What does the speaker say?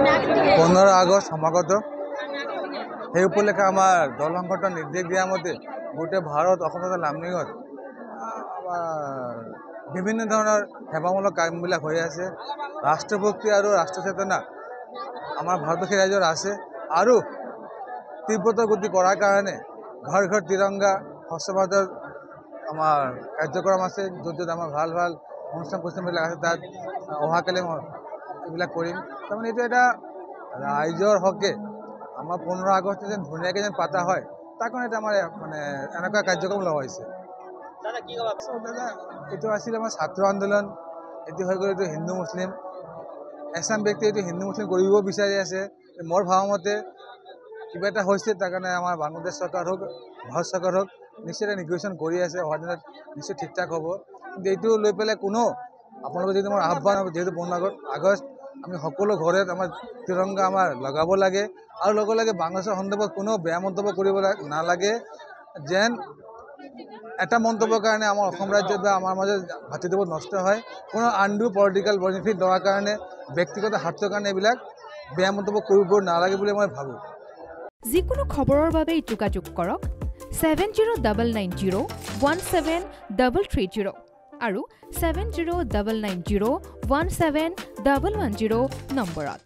15 আগস্ট সমাগত সেই উপলক্ষে আমাৰ দল সংগঠন নিৰ্দেশ দিয়া মতে গোটেই ভাৰত অসম তথা লামডিঙত বিভিন্ন ধৰণৰ সেৱামূলক কামবিলাক হৈ আছে। ৰাষ্ট্ৰভক্তি আৰু ৰাষ্ট্ৰ চেতনা আমাৰ ভাৰতবৰ্ষী ৰাইজৰ আছে আৰু তীব্ৰতৰ গতি কৰাৰ কাৰণে ঘৰ ঘৰ তিৰংগা স্বচ্ছ ভাৰতৰ আমাৰ কাৰ্যক্ৰম আছে, য'ত আমাৰ ভাল ভাল অনুষ্ঠান প্ৰতিষ্ঠানবিলাক আছে। তাত অহাকালি এইবিলাক কৰিম। তাৰমানে এইটো এটা ৰাইজৰ হকে আমাৰ 15 আগষ্ট যেন ধুনীয়াকৈ যেন পাতা হয়, তাৰ কাৰণে এটা আমাৰ মানে এনেকুৱা কাৰ্যক্ৰম লোৱা হৈছে। দাদা এইটো আছিল আমাৰ ছাত্ৰ আন্দোলন, এইটো হৈ গ'ল এইটো হিন্দু মুছলিম। এছাম ব্যক্তিয়ে এইটো হিন্দু মুছলিম কৰিব বিচাৰি আছে। মোৰ ভাৱমতে কিবা এটা হৈছে, তাৰ কাৰণে আমাৰ বাংলাদেশ চৰকাৰ হওক ভাৰত চৰকাৰ হওক নিশ্চয় এটা নিগোচিয়েশ্যন কৰি আছে। অহা দিনত নিশ্চয় ঠিক ঠাক হ'ব। কিন্তু এইটো লৈ পেলাই কোনো আপোনালোকে যদি মোৰ আহ্বান হ'ব, যিহেতু 15 আগষ্ট আমি সকলো ঘৰত আমাৰ তিৰংগা আমাৰ লগাব লাগে আৰু লগে লগে বাংলাদেশৰ সন্দৰ্ভত কোনো বেয়া মন্তব্য কৰিব নালাগে, যেন এটা মন্তব্যৰ কাৰণে আমাৰ অসম ৰাজ্যত বা আমাৰ মাজত ভাতৃত্ববোধ নষ্ট হয়। কোনো আনডু পলিটিকেল বেনিফিট লোৱাৰ কাৰণে ব্যক্তিগত স্বাৰ্থৰ কাৰণে এইবিলাক বেয়া মন্তব্য কৰিব নালাগে বুলি মই ভাবোঁ। যিকোনো খবৰৰ বাবে যোগাযোগ কৰক 7099017330 আৰু 7099017110 নম্বৰত।